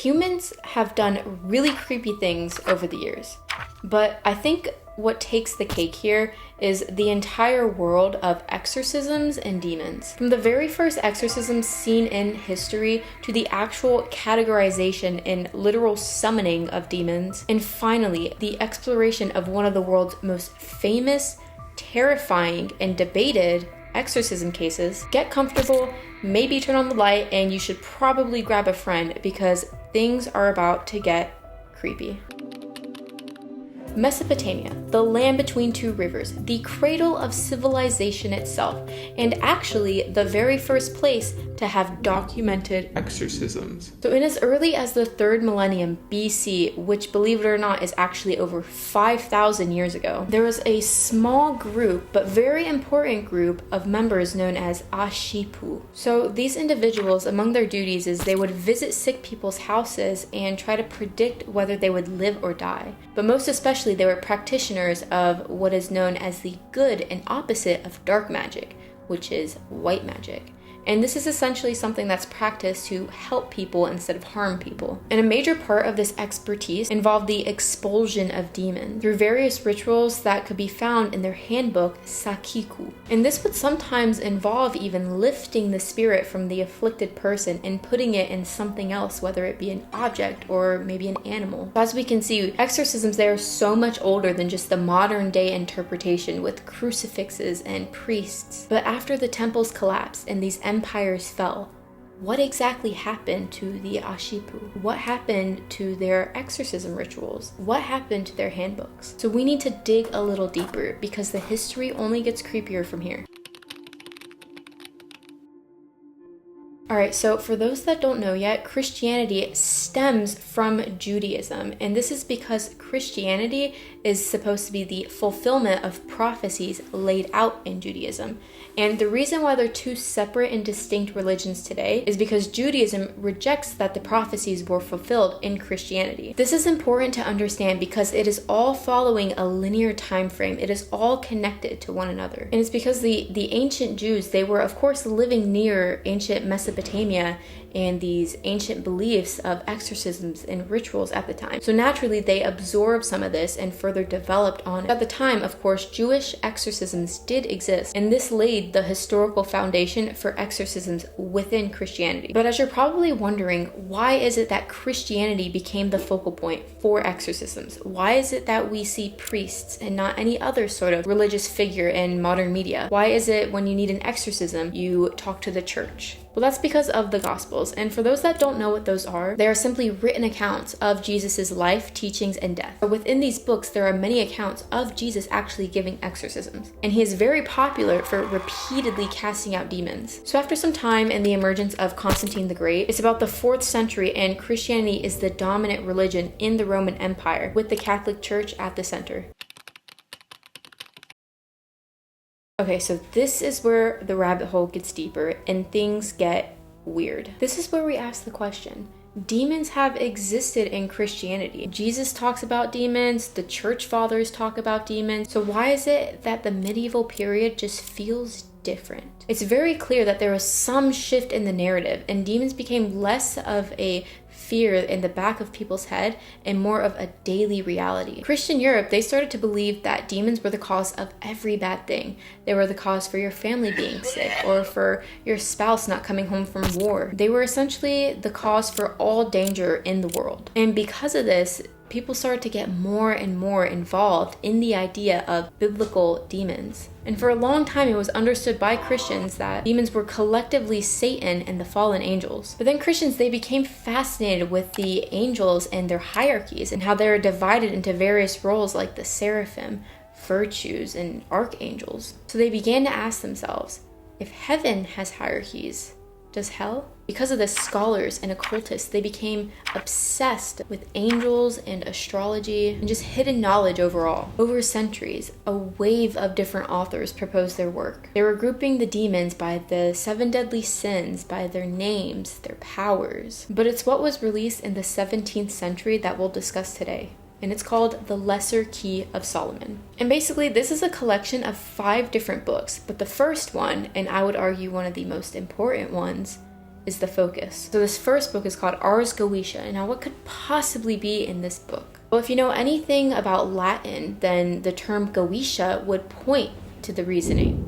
Humans have done really creepy things over the years, but I think what takes the cake here is the entire world of exorcisms and demons. From the very first exorcisms seen in history to the actual categorization and literal summoning of demons, and finally the exploration of one of the world's most famous, terrifying, and debated exorcism cases. Get comfortable, maybe turn on the light, and you should probably grab a friend because things are about to get creepy. Mesopotamia, the land between two rivers, the cradle of civilization itself, and actually the very first place to have documented exorcisms. So in as early as the 3rd millennium BC, which believe it or not is actually over 5,000 years ago, there was a small group, but very important group of members known as ashipu. So these individuals, among their duties is they would visit sick people's houses and try to predict whether they would live or die. But most especially, they were practitioners of what is known as the good and opposite of dark magic, which is white magic. And this is essentially something that's practiced to help people instead of harm people. And a major part of this expertise involved the expulsion of demons through various rituals that could be found in their handbook, Sakiku. And this would sometimes involve even lifting the spirit from the afflicted person and putting it in something else, whether it be an object or maybe an animal. So as we can see, exorcisms, they are so much older than just the modern day interpretation with crucifixes and priests. But after the temples collapsed and these empires fell, what exactly happened to the Ashipu? What happened to their exorcism rituals? What happened to their handbooks? So we need to dig a little deeper because the history only gets creepier from here. Alright, so for those that don't know yet, Christianity stems from Judaism, and this is because Christianity is supposed to be the fulfillment of prophecies laid out in Judaism. And the reason why they're two separate and distinct religions today is because Judaism rejects that the prophecies were fulfilled in Christianity. This is important to understand because it is all following a linear time frame. It is all connected to one another. And it's because the ancient Jews, they were of course living near ancient Mesopotamia and these ancient beliefs of exorcisms and rituals at the time. So naturally, they absorbed some of this and further developed on it. At the time, of course, Jewish exorcisms did exist, and this laid the historical foundation for exorcisms within Christianity. But as you're probably wondering, why is it that Christianity became the focal point for exorcisms? Why is it that we see priests and not any other sort of religious figure in modern media? Why is it when you need an exorcism, you talk to the church? Well, that's because of the Gospels, and for those that don't know what those are, they are simply written accounts of Jesus' life, teachings, and death. But within these books, there are many accounts of Jesus actually giving exorcisms, and he is very popular for repeatedly casting out demons. So after some time and the emergence of Constantine the Great, it's about the 4th century, and Christianity is the dominant religion in the Roman Empire, with the Catholic Church at the center. Okay, so this is where the rabbit hole gets deeper and things get weird. This is where we ask the question, demons have existed in Christianity. Jesus talks about demons, the church fathers talk about demons. So why is it that the medieval period just feels different? It's very clear that there was some shift in the narrative and demons became less of a fear in the back of people's head and more of a daily reality. Christian Europe, they started to believe that demons were the cause of every bad thing. They were the cause for your family being sick or for your spouse not coming home from war. They were essentially the cause for all danger in the world. And because of this, people started to get more and more involved in the idea of biblical demons. And for a long time, it was understood by Christians that demons were collectively Satan and the fallen angels. But then Christians, they became fascinated with the angels and their hierarchies and how they were divided into various roles like the seraphim, virtues, and archangels. So they began to ask themselves, if heaven has hierarchies, does hell? Because of this, scholars and occultists, they became obsessed with angels and astrology and just hidden knowledge overall. Over centuries, a wave of different authors proposed their work. They were grouping the demons by the 7 deadly sins, by their names, their powers. But it's what was released in the 17th century that we'll discuss today. And it's called The Lesser Key of Solomon. And basically, this is a collection of 5 different books, but the first one, and I would argue one of the most important ones, is the focus. So this first book is called Ars Goetia. Now what could possibly be in this book? Well, if you know anything about Latin, then the term Goetia would point to the reasoning.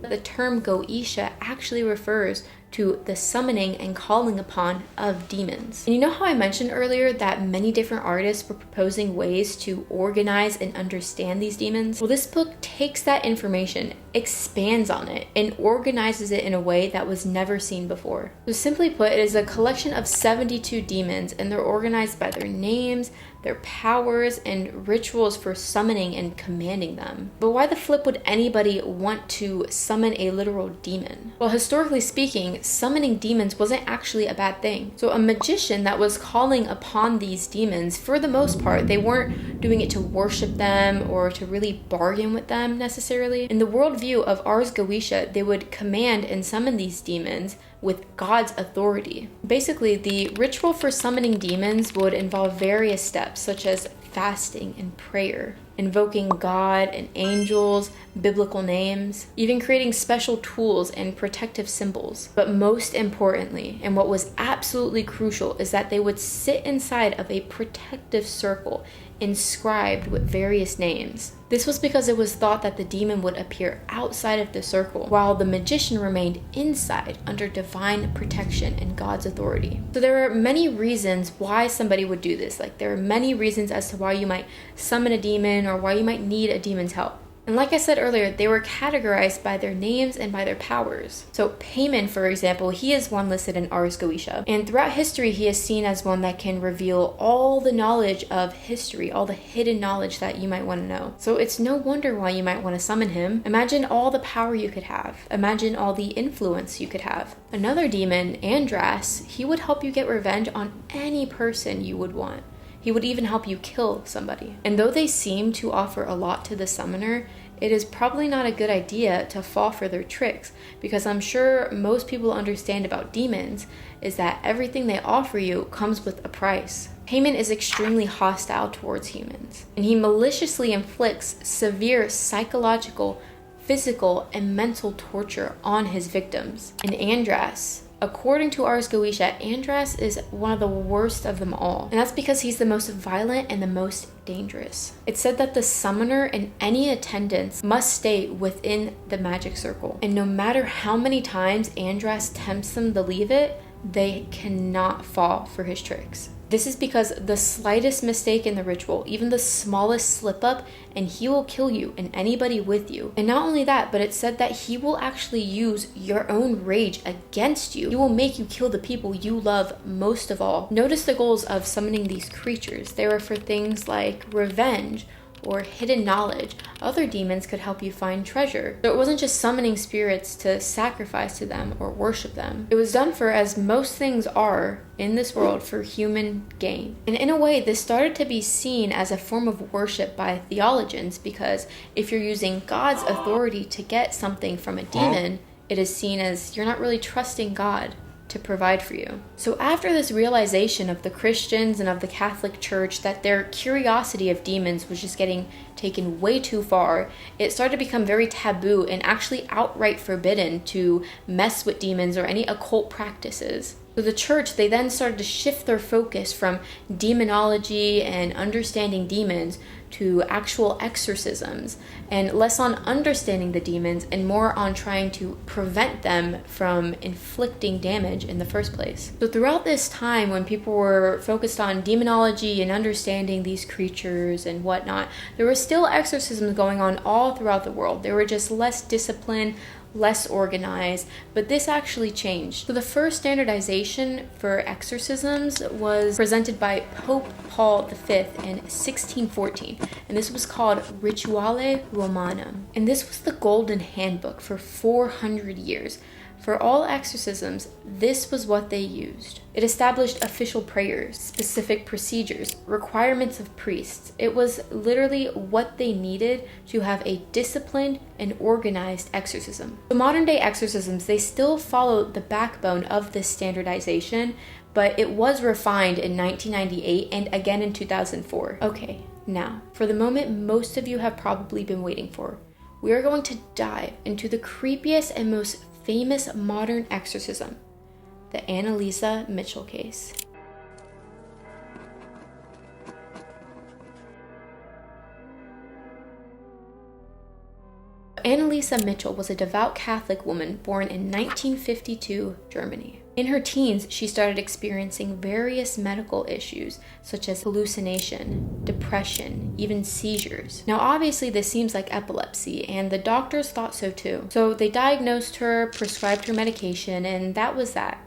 The term Goetia actually refers to the summoning and calling upon of demons. And you know how I mentioned earlier that many different artists were proposing ways to organize and understand these demons? Well, this book takes that information, expands on it, and organizes it in a way that was never seen before. So simply put, it is a collection of 72 demons, and they're organized by their names, their powers, and rituals for summoning and commanding them. But why the flip would anybody want to summon a literal demon? Well, historically speaking, summoning demons wasn't actually a bad thing. So a magician that was calling upon these demons, for the most part, they weren't doing it to worship them or to really bargain with them necessarily. In the worldview of Ars Goetia, they would command and summon these demons with God's authority. Basically, the ritual for summoning demons would involve various steps, such as fasting and prayer, invoking God and angels, biblical names, even creating special tools and protective symbols. But most importantly, and what was absolutely crucial, is that they would sit inside of a protective circle inscribed with various names. This was because it was thought that the demon would appear outside of the circle, while the magician remained inside under divine protection and God's authority. So there are many reasons why somebody would do this. Like, there are many reasons as to why you might summon a demon or why you might need a demon's help. And like I said earlier, they were categorized by their names and by their powers. So Paimon, for example, he is one listed in Ars Goetia. And throughout history, he is seen as one that can reveal all the knowledge of history, all the hidden knowledge that you might want to know. So it's no wonder why you might want to summon him. Imagine all the power you could have. Imagine all the influence you could have. Another demon, Andras, he would help you get revenge on any person you would want. He would even help you kill somebody. And though they seem to offer a lot to the summoner, it is probably not a good idea to fall for their tricks, because I'm sure most people understand about demons is that everything they offer you comes with a price. Paimon is extremely hostile towards humans, and he maliciously inflicts severe psychological, physical, and mental torture on his victims. And Andras, according to Ars Goetia, Andras is one of the worst of them all. And that's because he's the most violent and the most dangerous. It's said that the summoner and any attendants must stay within the magic circle. And no matter how many times Andras tempts them to leave it, they cannot fall for his tricks. This is because the slightest mistake in the ritual, even the smallest slip up, and he will kill you and anybody with you. And not only that, but it's said that he will actually use your own rage against you. He will make you kill the people you love most of all. Notice the goals of summoning these creatures. They were for things like revenge or hidden knowledge. Other demons could help you find treasure. So it wasn't just summoning spirits to sacrifice to them or worship them. It was done for, as most things are in this world, for human gain. And in a way, this started to be seen as a form of worship by theologians, because if you're using God's authority to get something from a demon, it is seen as you're not really trusting God to provide for you. So after this realization of the Christians and of the Catholic Church that their curiosity of demons was just getting taken way too far, it started to become very taboo and actually outright forbidden to mess with demons or any occult practices. So the church, they then started to shift their focus from demonology and understanding demons to actual exorcisms, and less on understanding the demons and more on trying to prevent them from inflicting damage in the first place. So throughout this time, when people were focused on demonology and understanding these creatures and whatnot, there were still exorcisms going on all throughout the world. They were just less disciplined, less organized, but this actually changed. So the first standardization for exorcisms was presented by Pope Paul V in 1614, and this was called Rituale Romanum. And this was the golden handbook for 400 years. For all exorcisms, this was what they used. It established official prayers, specific procedures, requirements of priests. It was literally what they needed to have a disciplined and organized exorcism. The modern day exorcisms, they still follow the backbone of this standardization, but it was refined in 1998 and again in 2004. Okay, now, for the moment most of you have probably been waiting for, we are going to dive into the creepiest and most famous modern exorcism, the ANNELIESE MICHEL case. ANNELIESE MICHEL was a devout Catholic woman born in 1952, Germany. In her teens, she started experiencing various medical issues such as hallucination, depression, even seizures. Now obviously this seems like epilepsy, and the doctors thought so too. So they diagnosed her, prescribed her medication, and that was that.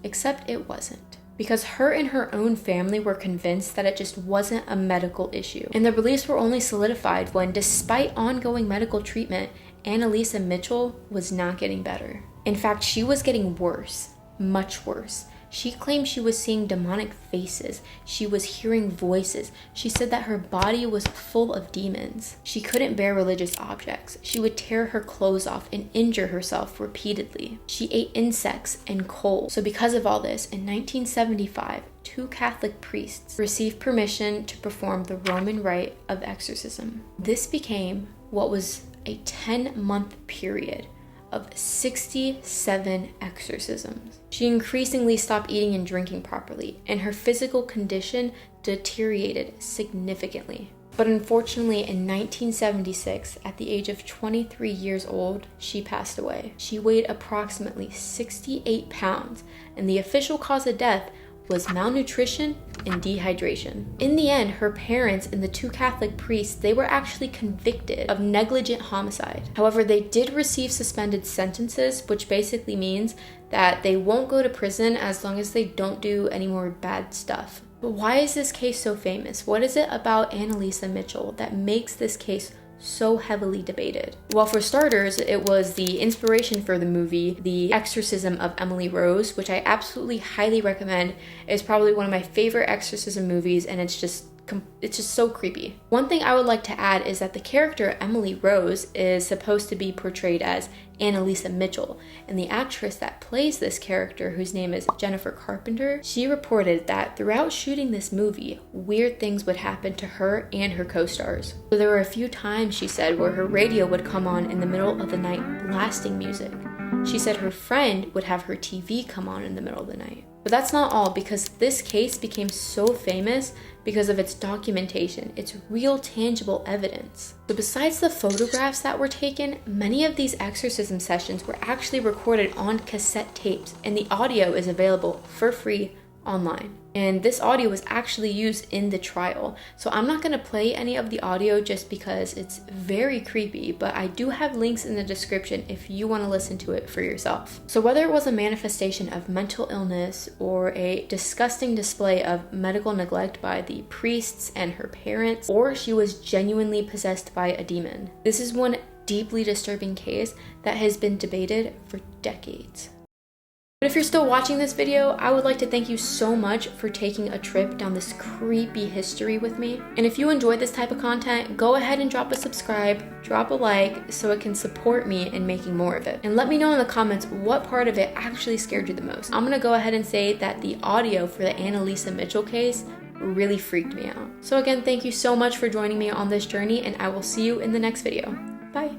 Except it wasn't. Because her and her own family were convinced that it just wasn't a medical issue. And the beliefs were only solidified when, despite ongoing medical treatment, ANNELIESE MICHEL was not getting better. In fact, she was getting worse, much worse. She claimed she was seeing demonic faces. She was hearing voices. She said that her body was full of demons. She couldn't bear religious objects. She would tear her clothes off and injure herself repeatedly. She ate insects and coal. So because of all this, in 1975, 2 Catholic priests received permission to perform the Roman rite of exorcism. This became what was a 10-month period of 67 exorcisms. She increasingly stopped eating and drinking properly, and her physical condition deteriorated significantly. But unfortunately, in 1976, at the age of 23 years old, she passed away. She weighed approximately 68 pounds, and the official cause of death was malnutrition and dehydration. In the end, her parents and the 2 Catholic priests, they were actually convicted of negligent homicide. However, they did receive suspended sentences, which basically means that they won't go to prison as long as they don't do any more bad stuff. But why is this case so famous? What is it about ANNELIESE MICHEL that makes this case so heavily debated? Well, for starters, it was the inspiration for the movie, The Exorcism of Emily Rose, which I absolutely highly recommend. It's probably one of my favorite exorcism movies, and it's just so creepy. One thing I would like to add is that the character Emily Rose is supposed to be portrayed as ANNELIESE MICHEL, and the actress that plays this character, whose name is Jennifer Carpenter, she reported that throughout shooting this movie, weird things would happen to her and her co-stars. So there were a few times, she said, where her radio would come on in the middle of the night blasting music. She said her friend would have her TV come on in the middle of the night. But that's not all, because this case became so famous because of its documentation, its real tangible evidence. So besides the photographs that were taken, many of these exorcism sessions were actually recorded on cassette tapes, and the audio is available for free online. And this audio was actually used in the trial. So I'm not going to play any of the audio just because it's very creepy, but I do have links in the description if you want to listen to it for yourself. So whether it was a manifestation of mental illness or a disgusting display of medical neglect by the priests and her parents, or she was genuinely possessed by a demon, this is one deeply disturbing case that has been debated for decades. But if you're still watching this video, I would like to thank you so much for taking a trip down this creepy history with me. And if you enjoyed this type of content, go ahead and drop a subscribe, drop a like, so it can support me in making more of it. And let me know in the comments what part of it actually scared you the most. I'm gonna go ahead and say that the audio for the ANNELIESE MICHEL case really freaked me out. So again, thank you so much for joining me on this journey, and I will see you in the next video. Bye.